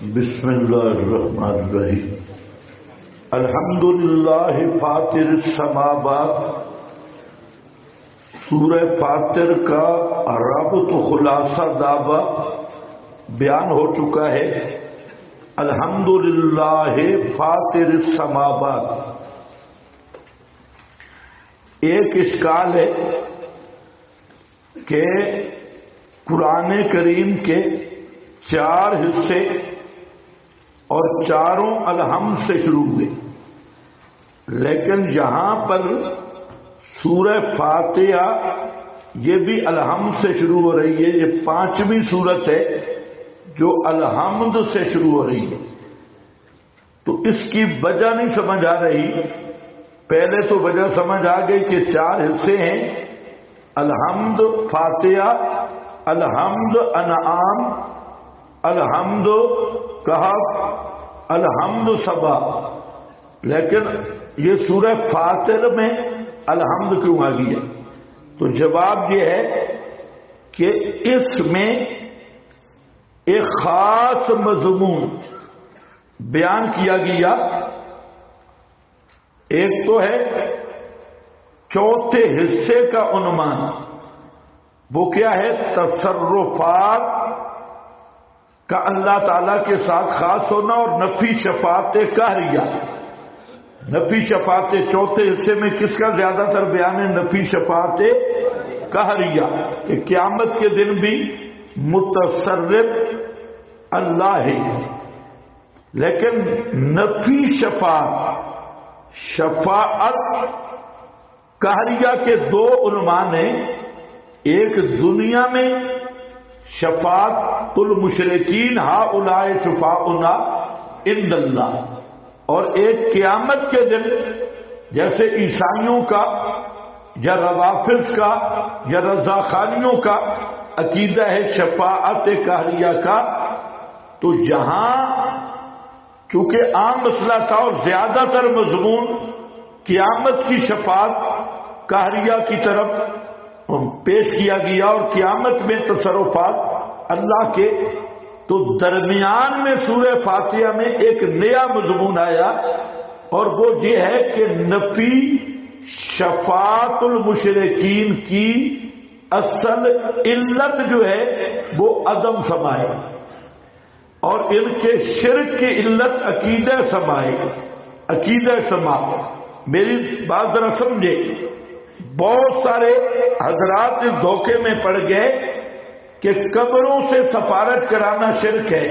بسم اللہ الرحمن الرحیم الحمدللہ فاطر السماوات۔ سورہ فاطر کا ربط خلاصہ دعویٰ بیان ہو چکا ہے۔ الحمدللہ فاطر السماوات۔ ایک اشکال ہے کہ قرآن کریم کے 4 حصے اور چاروں الحمد سے شروع ہوئے، لیکن یہاں پر سورہ فاتحہ یہ بھی الحمد سے شروع ہو رہی ہے۔ یہ 5ویں سورت ہے جو الحمد سے شروع ہو رہی ہے، تو اس کی وجہ نہیں سمجھ آ رہی۔ پہلے تو وجہ سمجھ آ گئی کہ 4 حصے ہیں، الحمد فاتحہ، الحمد انعام، الحمد کہف، الحمد سبا، لیکن یہ سورہ فاطر میں الحمد کیوں آ گئی ہے؟ تو جواب یہ ہے کہ اس میں ایک خاص مضمون بیان کیا گیا۔ ایک تو ہے چوتھے حصے کا عنوان، وہ کیا ہے؟ تصرفات کا اللہ تعالی کے ساتھ خاص ہونا اور نفی شفاعت قہریہ۔ نفی شفاعت چوتھے حصے میں کس کا زیادہ تر بیان ہے؟ نفی شفاعت قہریہ، کہ قیامت کے دن بھی متصرف اللہ ہے۔ لیکن نفی شفاعت قہریہ کے 2 عنوان ہیں۔ ایک دنیا میں شفاعت المشرکین ہؤلاء شفاعنا عند اللہ، اور ایک قیامت کے دن جیسے عیسائیوں کا یا روافض کا یا رضاخانیوں کا عقیدہ ہے شفاعت قہریہ کا۔ تو یہاں چونکہ عام مسئلہ تھا اور زیادہ تر مضمون قیامت کی شفاعت قہریہ کی طرف پیش کیا گیا، اور قیامت میں تصرفات اللہ کے، تو درمیان میں سورہ فاتحہ میں ایک نیا مضمون آیا، اور وہ یہ ہے کہ نفی شفاعت المشرکین کی اصل علت جو ہے وہ عدم سمائے، اور ان کے شرک کی علت عقیدہ سمائے، عقیدہ سما۔ میری بات ذرا سمجھے، بہت سارے حضرات اس دھوکے میں پڑ گئے کہ قبروں سے سفارت کرانا شرک ہے،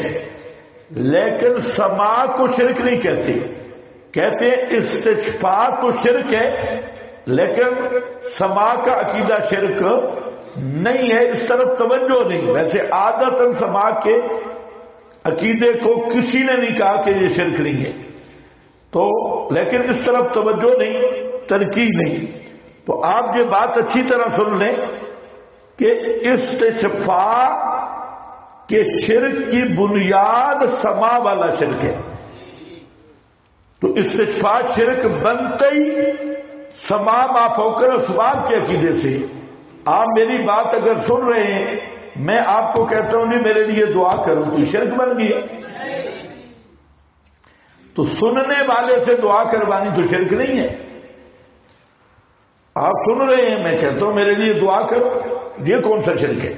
لیکن سماع کو شرک نہیں کہتے۔ کہتے ہیں استشفاء تو شرک ہے، لیکن سماع کا عقیدہ شرک نہیں ہے، اس طرف توجہ نہیں۔ ویسے عادتاً سماع کے عقیدے کو کسی نے نہیں کہا کہ یہ شرک نہیں ہے، تو لیکن اس طرف توجہ نہیں، تنقید نہیں۔ تو آپ یہ بات اچھی طرح سن لیں کہ استشفاء کے شرک کی بنیاد سماع والا شرک ہے۔ تو استشفاء شرک بنتے ہی سماع ما فوق الاسباب کے عقیدے سے۔ آپ میری بات اگر سن رہے ہیں، میں آپ کو کہتا ہوں نہیں میرے لیے دعا کروں، تو شرک بن گیا۔ تو سننے والے سے دعا کروانی تو شرک نہیں ہے۔ آپ سن رہے ہیں، میں کہتا ہوں میرے لیے دعا کرو، یہ کون سا شرک ہے؟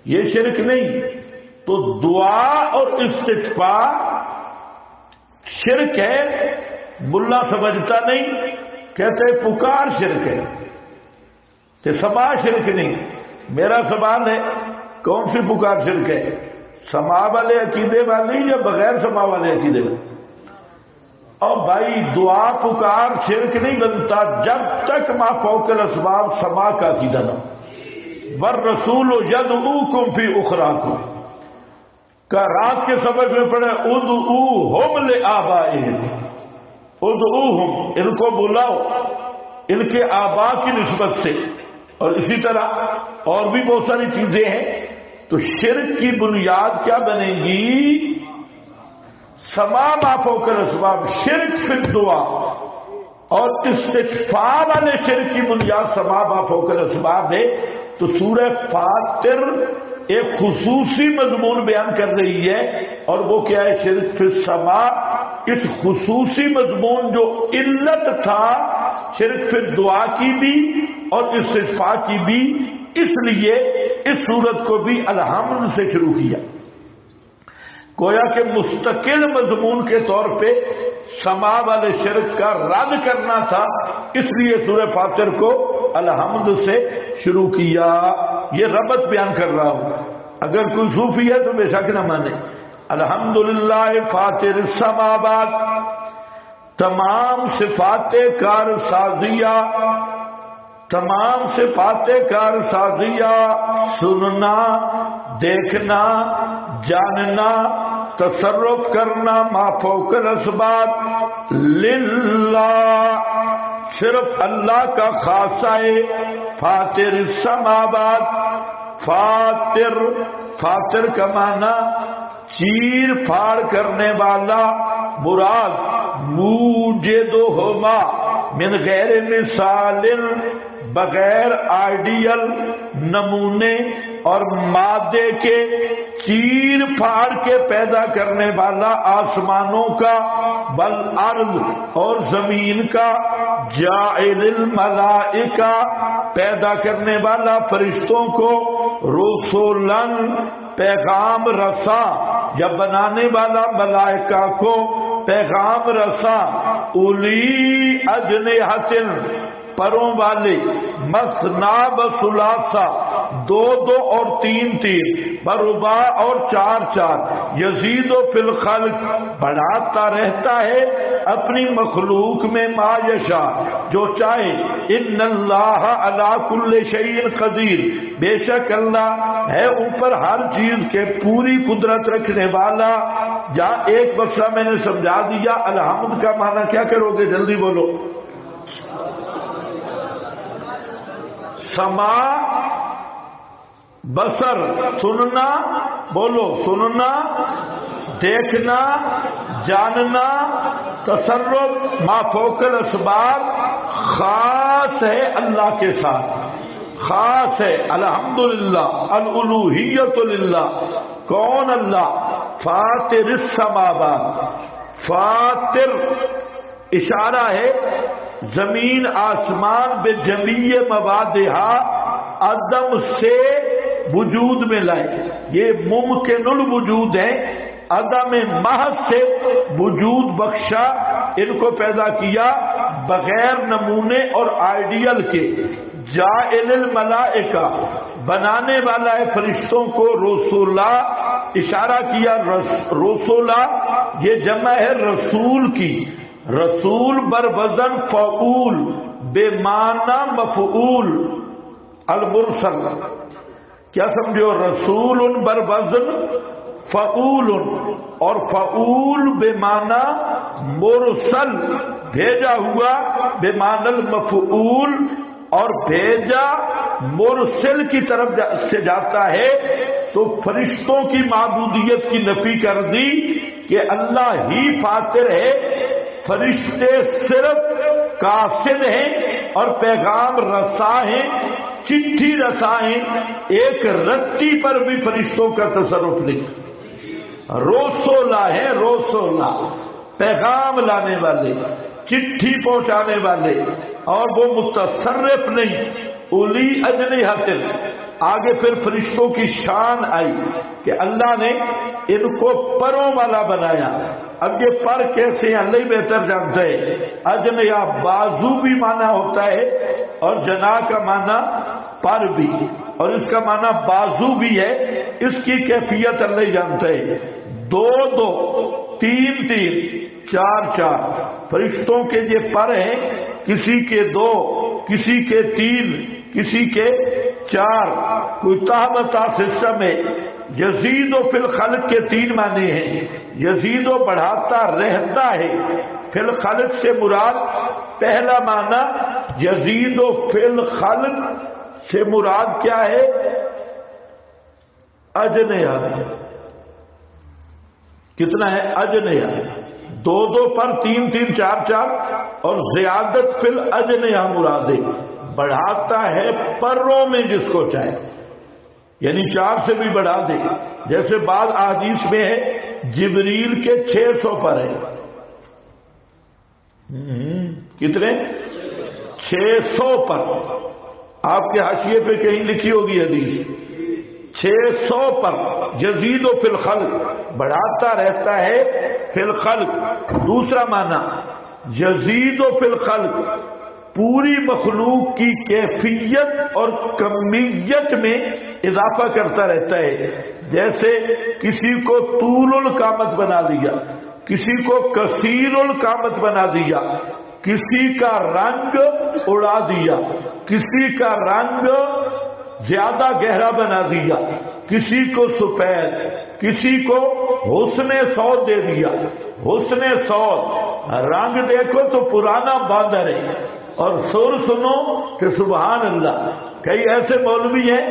یہ شرک نہیں۔ تو دعا اور استشفاء شرک ہے، ملا سمجھتا نہیں، کہتے پکار شرک ہے، کہ سماع شرک نہیں۔ میرا سوال ہے کون سی پکار شرک ہے؟ سماع والے عقیدے والی یا بغیر سماع والے عقیدے والے؟ اور بھائی دعا پکار شرک نہیں بنتا جب تک ما فوق الاسباب سماع کا عقیدہ نہ۔ والرسول یدعوکم فی اخراکم کا رات کے سبق میں پڑھے ادعوہم لآبائہم، ادعوہم ان کو بلاؤ ان کے آباء کی نسبت سے، اور اسی طرح اور بھی بہت ساری چیزیں ہیں۔ تو شرک کی بنیاد کیا بنے گی؟ سماع ما فوق الاسباب، شرک فی الدعا، اور استشفاء والے شرک کی بنیاد سماع ما فوق الاسباب ہے۔ تو سورہ فاطر ایک خصوصی مضمون بیان کر رہی ہے، اور وہ کیا ہے؟ شرک فی السماء۔ اس خصوصی مضمون جو علت تھا شرک فی دعا کی بھی اور استغفار کی بھی، اس لیے اس سورت کو بھی الحمد سے شروع کیا، گویا کہ مستقل مضمون کے طور پہ سما والے شرک کا رد کرنا تھا، اس لیے سورہ فاطر کو الحمد سے شروع کیا۔ یہ ربط بیان کر رہا ہوں، اگر کوئی صوفی ہے تو بے شک نہ مانے۔ الحمدللہ فاطر السماوات، تمام صفات کار سازیہ، تمام صفات کار سازیہ، سننا، دیکھنا، جاننا، تصرف کرنا، ما فوق الاسباب، للہ، صرف اللہ کا خاصہ ہے۔ فاطر السماوات، فاطر، فاطر کا معنی چیر پھاڑ کرنے والا، مراد موجدہما من غیر مثال، بغیر آئیڈیل نمونے اور مادے کے، چیر پھاڑ کے پیدا کرنے والا آسمانوں کا، والارض اور زمین کا، جاعل الملائکہ پیدا کرنے والا فرشتوں کو، رسولن پیغام رساں یا بنانے والا ملائکہ کو پیغام رساں، اولی اجنحۃ پروں والے، مثنا وثلاثہ دو دو اور تین تین، برباع اور چار چار، یزید و فی الخلق بڑھاتا رہتا ہے اپنی مخلوق میں، ما یشاء جو چاہے، ان اللہ علی کل شیء قدیر بے شک اللہ ہے اوپر ہر چیز کے پوری قدرت رکھنے والا۔ جہاں ایک مسئلہ میں نے سمجھا دیا، الحمد کا معنی کیا کرو گے؟ جلدی بولو۔ سما، بصر سننا، بولو سننا، دیکھنا، جاننا، تصرف، ما فوق الاسباب، خاص ہے اللہ کے ساتھ، خاص ہے۔ الحمدللہ، الالوہیت للہ، کون؟ اللہ۔ فاطر السماوات، فاطر اشارہ ہے زمین آسمان بے جمیع موادہا، عدم سے وجود میں لائے، یہ ممکن الوجود ہے، عدم محض سے وجود بخشا، ان کو پیدا کیا بغیر نمونے اور آئیڈیل کے۔ جاعل الملائکہ بنانے والا ہے فرشتوں کو، رسولا اشارہ کیا رسولا، یہ جمع ہے رسول کی، رسول بر وزن فعول، بے معنی مفعول، المرسل، کیا سمجھو؟ رسول بر وزن فعول، اور فعول بے معنی مرسل، بھیجا ہوا، بے معنی المفعول، اور بھیجا مرسل کی طرف سے جاتا ہے، تو فرشتوں کی معبودیت کی نفی کر دی کہ اللہ ہی فاطر ہے، فرشتے صرف قاصد ہیں اور پیغام رساں ہیں، چٹھی رساں ہیں، ایک رتی پر بھی فرشتوں کا تصرف نہیں۔ رسولا ہے، رسولا پیغام لانے والے، چٹھی پہنچانے والے، اور وہ متصرف نہیں۔ اولی اجنحۃ، آگے پھر فرشتوں کی شان آئی کہ اللہ نے ان کو پروں والا بنایا۔ اب یہ پر کیسے اللہ ہی بہتر جانتا ہے۔ اجنحہ بازو بھی معنی ہوتا ہے، اور جناح کا معنی پر بھی، اور اس کا معنی بازو بھی ہے، اس کی کیفیت اللہ ہی جانتا ہے۔ دو دو، تین تین، چار چار، فرشتوں کے یہ پر ہیں، کسی کے دو، کسی کے تین، کسی کے چار، کوئی تہمتا سسٹم ہے۔ یزید و فی الخلق کے تین معنی ہیں، یزید و بڑھاتا رہتا ہے، فی الخلق سے مراد پہلا معنی یزید و فی الخلق سے مراد کیا ہے؟ اجنحہ، کتنا ہے؟ اجنحہ، دو دو پر، تین تین، چار چار، اور زیادت فی الاجنحہ مراد ہے، بڑھاتا ہے پروں میں جس کو چاہے۔ یعنی 4 سے بھی بڑھا دے. جیسے بعض احادیث میں ہے جبریل کے 600 پر ہے. کتنے؟ 600 پر. آپ کے حاشیے پہ کہیں لکھی ہوگی حدیث 600 پر. یزید و فی الخلق، بڑھاتا رہتا ہے فی الخلق. دوسرا معنی یزید و فی الخلق، پوری مخلوق کی کیفیت اور کمیت میں اضافہ کرتا رہتا ہے. جیسے کسی کو طول القامت بنا دیا، کسی کو کثیر القامت بنا دیا، کسی کا رنگ اڑا دیا، کسی کا رنگ زیادہ گہرا بنا دیا، کسی کو سفید، کسی کو حسن سود دے دیا. حسن سود، رنگ دیکھو تو پرانا باندر ہے اور سر سنو کہ سبحان اللہ. کئی ایسے مولوی ہیں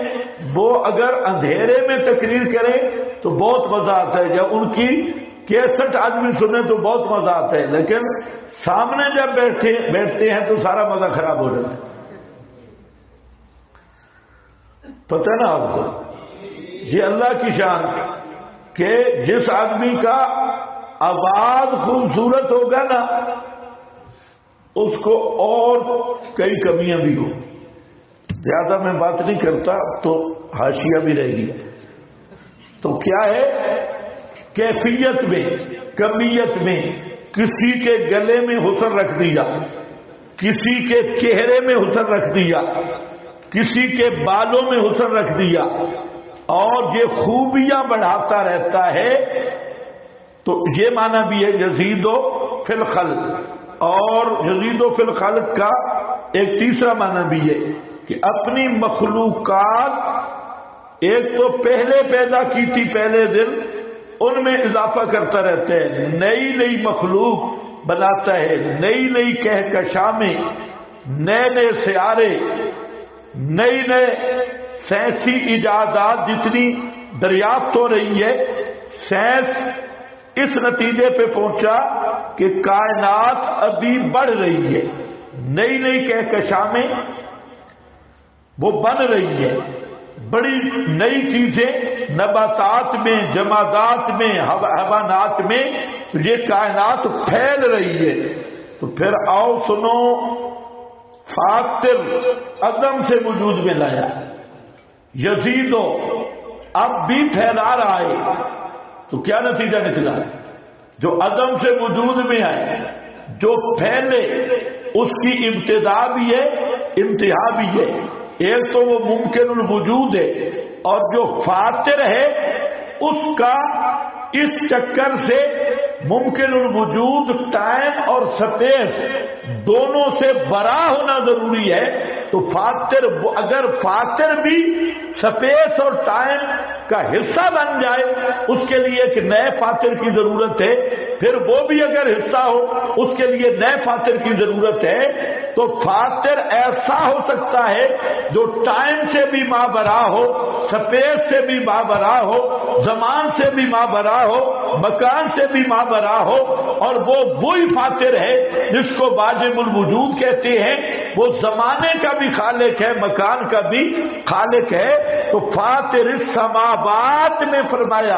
وہ اگر اندھیرے میں تقریر کریں تو بہت مزہ آتا ہے، جب ان کی 61 آدمی سنیں تو بہت مزہ آتا ہے، لیکن سامنے جب بیٹھتے ہیں تو سارا مزہ خراب ہو جاتا ہے. پتہ نا آپ کو؟ یہ اللہ کی شان کہ جس آدمی کا آواز خوبصورت ہوگا نا اس کو اور کئی کمیاں بھی ہو. زیادہ میں بات نہیں کرتا تو حاشیہ بھی رہے گی. تو کیا ہے؟ کیفیت میں، کمیت میں. کسی کے گلے میں حسن رکھ دیا، کسی کے چہرے میں حسن رکھ دیا، کسی کے بالوں میں حسن رکھ دیا، اور یہ خوبیاں بڑھاتا رہتا ہے. تو یہ معنی بھی ہے یزید و فی الخلق. اور یزید و فی الخلق کا ایک تیسرا معنی بھی ہے کہ اپنی مخلوقات ایک تو پہلے پیدا کی تھی پہلے دن، ان میں اضافہ کرتا رہتا ہے. نئی نئی مخلوق بناتا ہے، نئی نئی کہکشاں، نئے نئے سیارے، نئی نئے سائنسی ایجادات جتنی دریافت ہو رہی ہے. سائنس اس نتیجے پہ پہنچا کہ کائنات ابھی بڑھ رہی ہے. نئی نئی کہکشاں وہ بن رہی ہے، بڑی نئی چیزیں نباتات میں، جمادات میں، حیوانات میں یہ کائنات پھیل رہی ہے. تو پھر آؤ سنو، فاطر عدم سے وجود میں لایا، یزیدو اب بھی پھیلا رہا ہے. تو کیا نتیجہ نکلا؟ جو عدم سے وجود میں آئے، جو پھیلے، اس کی ابتدا بھی ہے، انتہا بھی ہے. ایک تو وہ ممکن الوجود ہے، اور جو فاطر ہے اس کا اس چکر سے ممکن الوجود ٹائم اور سپیس دونوں سے برا ہونا ضروری ہے. تو فاطر، اگر فاطر بھی سپیس اور ٹائم کا حصہ بن جائے اس کے لیے ایک نئے فاطر کی ضرورت ہے. پھر وہ بھی اگر حصہ ہو اس کے لیے نئے فاطر کی ضرورت ہے. تو فاطر ایسا ہو سکتا ہے جو ٹائم سے بھی مابرا ہو، سپیس سے بھی مابرا ہو، زمان سے بھی مابرا ہو، مکان سے بھی مابرا ہو. اور وہ وہی فاطر ہے جس کو واجب الوجود کہتے ہیں. وہ زمانے کا بھی خالق ہے، مکان کا بھی خالق ہے. تو فاطر السماوات میں فرمایا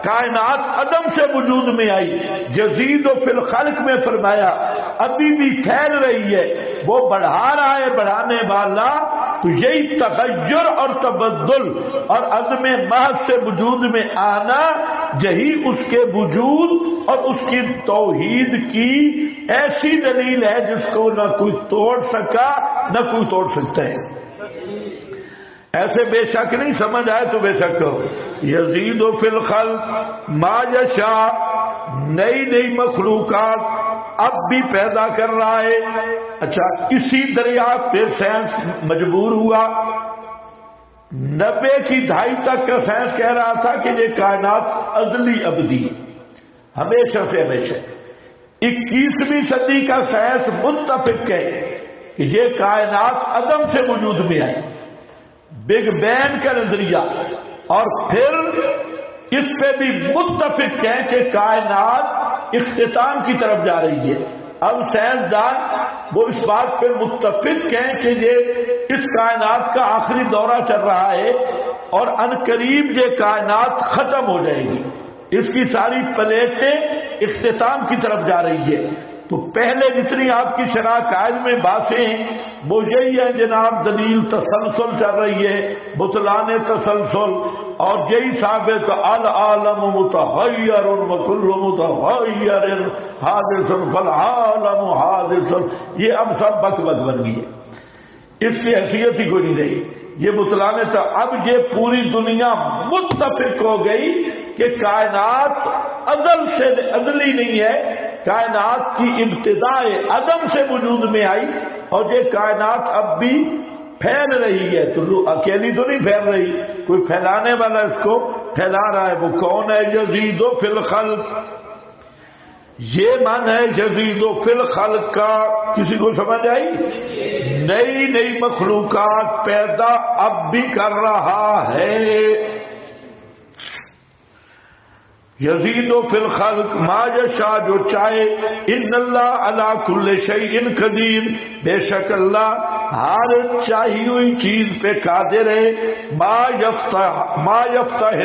کائنات عدم سے وجود میں آئی. یزید و فی الخلق میں فرمایا ابھی بھی پھیل رہی ہے، وہ بڑھا رہا ہے بڑھانے والا. تو یہی تغیر اور تبدل اور عدم محض سے وجود میں آنا، یہی اس کے وجود اور اس کی توحید کی ایسی دلیل ہے جس کو نہ کوئی توڑ سکا نہ کوئی توڑ سکتا ہے. ایسے بے شک نہیں، سمجھ آئے تو بے شک کہو. یزید فی الخلق ما یشاء، نئی نئی مخلوقات اب بھی پیدا کر رہا ہے. اچھا، اسی دریافت پہ سائنس مجبور ہوا. 90 کی دہائی تک کا سائنس کہہ رہا تھا کہ یہ کائنات ازلی ابدی ہمیشہ سے ہمیشہ. 21ویں صدی کا سائنس متفق ہے کہ یہ کائنات عدم سے وجود میں آئی، بگ بینگ کا نظریہ. اور پھر اس پہ بھی متفق ہے کہ کائنات اختتام کی طرف جا رہی ہے. اب سائنسدان وہ اس بات پہ متفق ہیں کہ یہ اس کائنات کا آخری دورہ چل رہا ہے. اور ان قریب یہ کائنات ختم ہو جائے گی، اس کی ساری پلیٹیں اختتام کی طرف جا رہی ہے۔ تو پہلے جتنی آپ کی شرح قائد میں باتیں ہیں وہ یہی ہے جناب، دلیل تسلسل چل رہی ہے، بطلان تسلسل، اور یہی ثابت العالم متحیر وکل متحیر حادث فالعالم حادث، یہ اب سب بک بک بن گئی ہے، اس کی حیثیت ہی کوئی نہیں رہی۔ یہ بطلان تھا، اب یہ پوری دنیا متفق ہو گئی کہ کائنات ازل سے ازلی نہیں ہے، کائنات کی ابتداء عدم سے وجود میں آئی، اور یہ کائنات اب بھی پھیل رہی ہے، تو اکیلی تو نہیں پھیل رہی، کوئی پھیلانے والا اس کو پھیلا رہا ہے۔ وہ کون ہے؟ یزید فی الخلق، یہ من ہے یزید فی الخلق کا، کسی کو سمجھ آئی؟ نئی نئی مخلوقات پیدا اب بھی کر رہا ہے۔ یزید فی الخلق ما یشاء، جو چاہے، ان اللہ علی کل شیء قدیر، بے شک اللہ ہر چاہی ہوئی چیز پہ قادر ہے۔ ما یفتح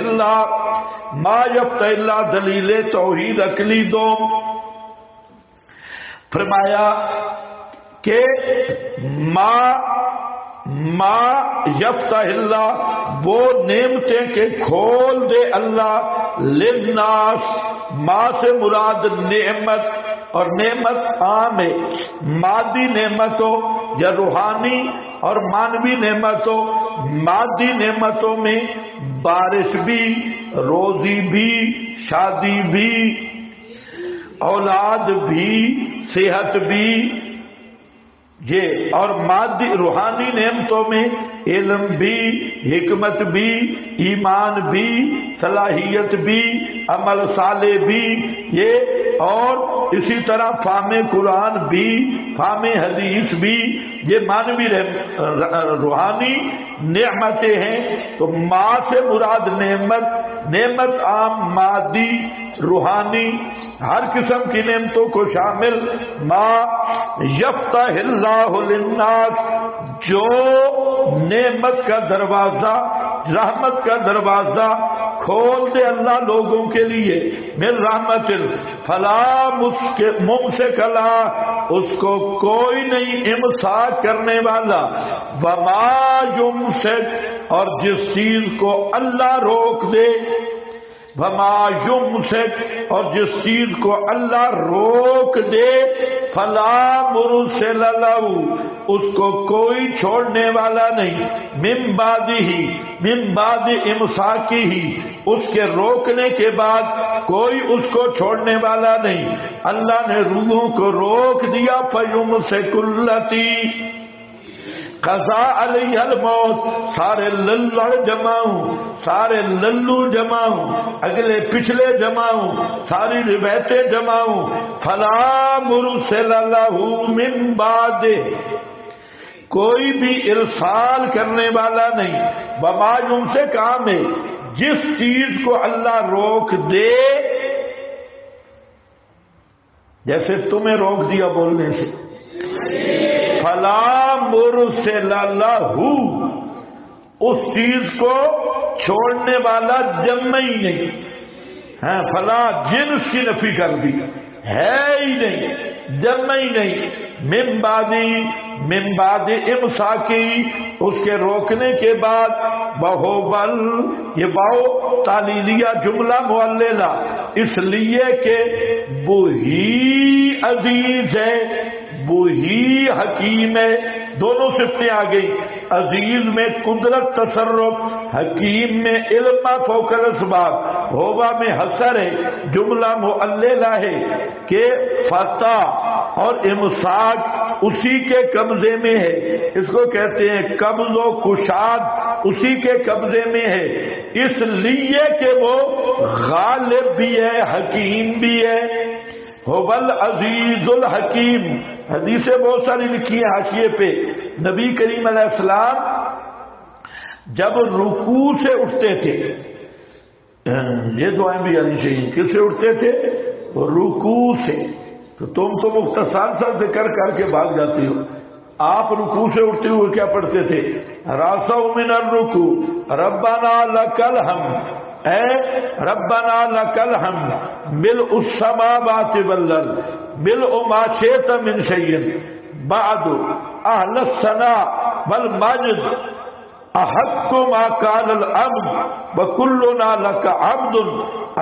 اللہ دلیل توحید عقلی دو، فرمایا کہ ما یفتح اللہ، وہ نعمتیں کہ کھول دے اللہ، للناس، ما سے مراد نعمت، اور نعمت عام ہے، مادی نعمت ہو یا روحانی اور مانوی نعمت ہو۔ مادی نعمتوں میں بارش بھی، روزی بھی، شادی بھی، اولاد بھی، صحت بھی، یہ، اور مادی روحانی نعمتوں میں علم بھی، حکمت بھی، ایمان بھی، صلاحیت بھی، عمل صالح بھی، یہ، اور اسی طرح فہم قرآن بھی، فہم حدیث بھی، یہ مانوی روحانی نعمتیں ہیں۔ تو ما سے مراد نعمت عام، مادی، روحانی، ہر قسم کی نعمتوں کو شامل۔ ما یفتح اللہ للناس، جو نعمت کا دروازہ، رحمت کا دروازہ کھول دے اللہ لوگوں کے لیے، من رحمت فلا ممسک لہ، اس کو کوئی نہیں امساک کرنے والا، وما یمسک، اور جس چیز کو اللہ روک دے، وما یمسک، اور جس چیز کو اللہ روک دے، فلا مرسل لہ، اس کو کوئی چھوڑنے والا نہیں، من بعد امساکہ، اس کے روکنے کے بعد کوئی اس کو چھوڑنے والا نہیں۔ اللہ نے روحوں کو روک دیا، فیمسک التی قضا علیہ الموت، سارے للڑ جماؤں، سارے للو جماؤں، اگلے پچھلے جماؤں، ساری روایتیں جماؤں، فلا مرسل لہ من بعد، کوئی بھی ارسال کرنے والا نہیں۔ وما سے کام ہے، جس چیز کو اللہ روک دے، جیسے تمہیں روک دیا بولنے سے، فلا مرسل لہ، اس چیز کو چھوڑنے والا جمع ہی نہیں ہے، فلا جنس کی نفی کر دی، ہے ہی نہیں، جمع ہی نہیں۔ من بعد امساکی، اس کے روکنے کے بعد، بہو بل، یہ باؤ تعلیلیہ جملہ معللہ، اس لیے کہ وہی عزیز ہے، وہی حکیم ہے، دونوں صفتیں آ گئی، عزیز میں قدرت تصرف، حکیم میں علم فوق الاسباب، ہوبا میں حسر ہے، جملہ معللہ ہے کہ فتح اور امساک اسی کے قبضے میں ہے، اس کو کہتے ہیں قبض و کشاد، اسی کے قبضے میں ہے، اس لیے کہ وہ غالب بھی ہے، حکیم بھی ہے، ہوبل عزیز الحکیم۔ حدیثیں بہت ساری لکھی ہیں حاشیے پہ، نبی کریم علیہ السلام جب رکوع سے اٹھتے تھے، یہ دعائیں بھی آنی چاہیے، کس سے اٹھتے تھے؟ رکوع سے، تو تم تو مختصر سا ذکر کر کے بھاگ جاتی ہو، آپ رکوع سے اٹھتے ہوئے کیا پڑھتے تھے؟ راسو من الرکوع ربنا لکل حمد، اے ربنا لکل حمد ملء السماوات والارض ملء ما شئت من شیء بعد اہل الثناء والمجد احق ما قال العبد وکلنا لک عبد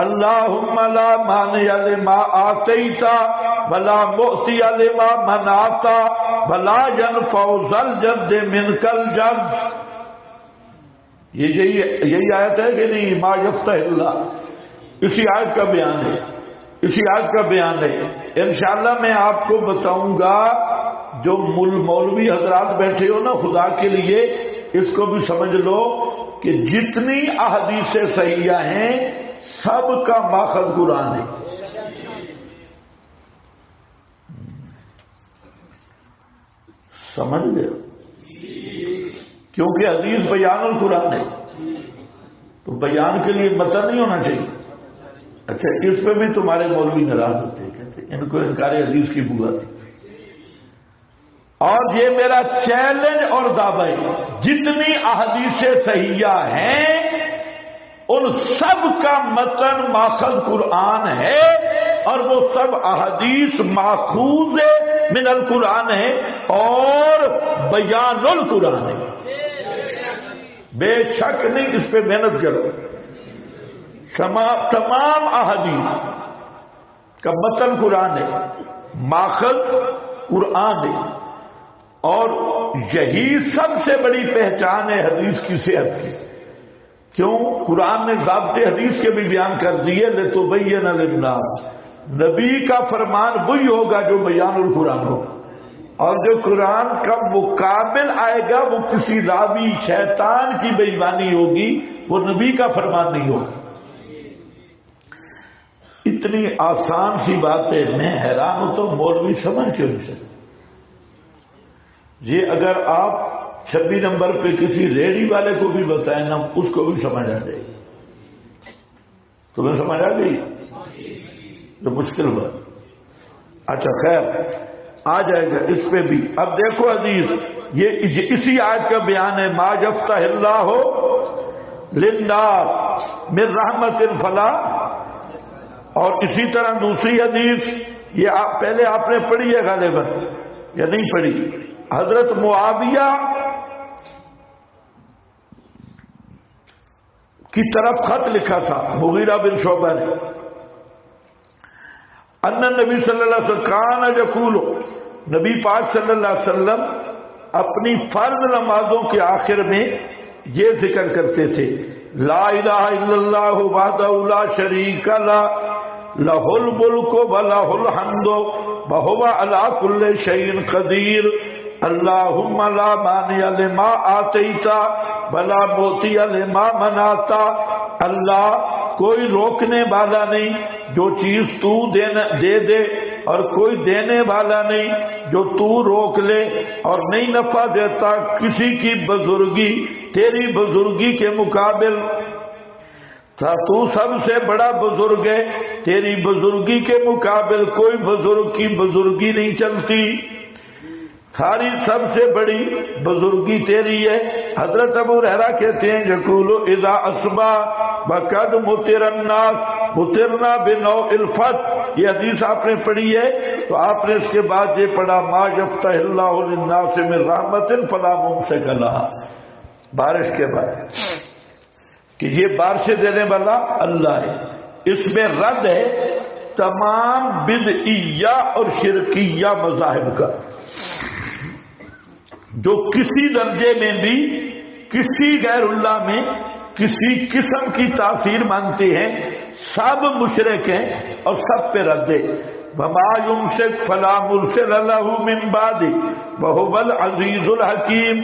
اللہم لا مانع لما آتیت ولا معطی لما منعت ولا ينفع ذا الجد منک الجد۔ یہی آیت ہے کہ نہیں؟ ما یفتح اللہ، اسی آیت کا بیان ہے، اسی آیت کا بیان ہے۔ انشاءاللہ میں آپ کو بتاؤں گا، جو مولوی حضرات بیٹھے ہو نا، خدا کے لیے اس کو بھی سمجھ لو کہ جتنی احادیث صحیحہ ہیں سب کا ماخذ قرآن ہے۔ سمجھ گئے؟ کیونکہ حدیث بیان القرآن ہے، تو بیان کے لیے متن نہیں ہونا چاہیے۔ اچھا، اس پہ بھی تمہارے مولوی ناراض ہوتے، کہتے ان کو انکار حدیث کی بوا تھی۔ اور یہ میرا چیلنج اور دعویٰ ہے، جتنی احادیث صحیحہ ہیں ان سب کا متن ماخذ قرآن ہے، اور وہ سب احادیث ماخوذ من القرآن ہے اور بیان القرآن ہے۔ بے شک نہیں، اس پہ محنت کرو۔ تمام احادیث کا متن قرآن ہے، ماخذ قرآن ہے، اور یہی سب سے بڑی پہچان ہے حدیث کی صحت کی۔ کیوں؟ قرآن نے ضابطے حدیث کے بھی بیان کر دیے، لِتُبَيِّنَ لِلنَّاسِ، نبی کا فرمان وہی ہوگا جو بیان القرآن ہوگا، اور جو قرآن کا مقابل آئے گا وہ کسی راوی شیطان کی بے ایمانی ہوگی، وہ نبی کا فرمان نہیں ہوگا۔ اتنی آسان سی بات ہے، میں حیران ہوں تو مولوی سمجھ کیوں نہیں سکتے؟ یہ اگر آپ 26 نمبر پہ کسی ریڑھی والے کو بھی بتائیں نا، اس کو بھی سمجھ آ جائے گی۔ تمہیں سمجھ آ گئی؟ تو مشکل بات۔ اچھا خیر، آ جائے گا اس پہ بھی۔ اب دیکھو حدیث، یہ اسی آیت کا بیان ہے، ما یفتح اللہ للناس من رحمت فلا، اور اسی طرح دوسری حدیث، یہ پہلے آپ نے پڑھی ہے غالباً یا نہیں پڑھی؟ حضرت معاویہ کی طرف خط لکھا تھا مغیرہ بن شعبہ نے، ان نبی صلی اللہ علیہ وسلم کان یقول، نبی پاک صلی اللہ علیہ وسلم اپنی فرض نمازوں کے آخر میں یہ ذکر کرتے تھے، لا الہ الا اللہ وحدہ لا شریک لہ لہ الملک ولہ الحمد وہو علی کل شیء قدیر، اللہم لا مانع لما آتیت ولا معطی لما منعت۔ اللہ، کوئی روکنے والا نہیں جو چیز تو دے دے، اور کوئی دینے والا نہیں جو تو روک لے، اور نہیں نفع دیتا کسی کی بزرگی تیری بزرگی کے مقابل۔ تو سب سے بڑا بزرگ ہے، تیری بزرگی کے مقابل کوئی بزرگ کی بزرگی نہیں چلتی، ساری سب سے بڑی بزرگی تیری ہے۔ حضرت ابو ہریرہ کہتے ہیں، یقول اذا اصبح وقد مطر الناس مطرنا بنوء الفتح، یہ حدیث آپ نے پڑھی ہے، تو آپ نے اس کے بعد یہ پڑھا، ما یفتح اللہ للناس من رحمت فلا ممسک لہا، بارش کے بعد کہ یہ بارشیں دینے والا اللہ ہے۔ اس میں رد ہے تمام بدعیہ اور شرکیہ مذاہب کا، جو کسی درجے میں بھی کسی غیر اللہ میں کسی قسم کی تاثیر مانتے ہیں، سب مشرک ہیں اور سب پہ رد ہے۔ وما یمسک فلا مرسل لہ من بعدہ وہو العزیز الحکیم۔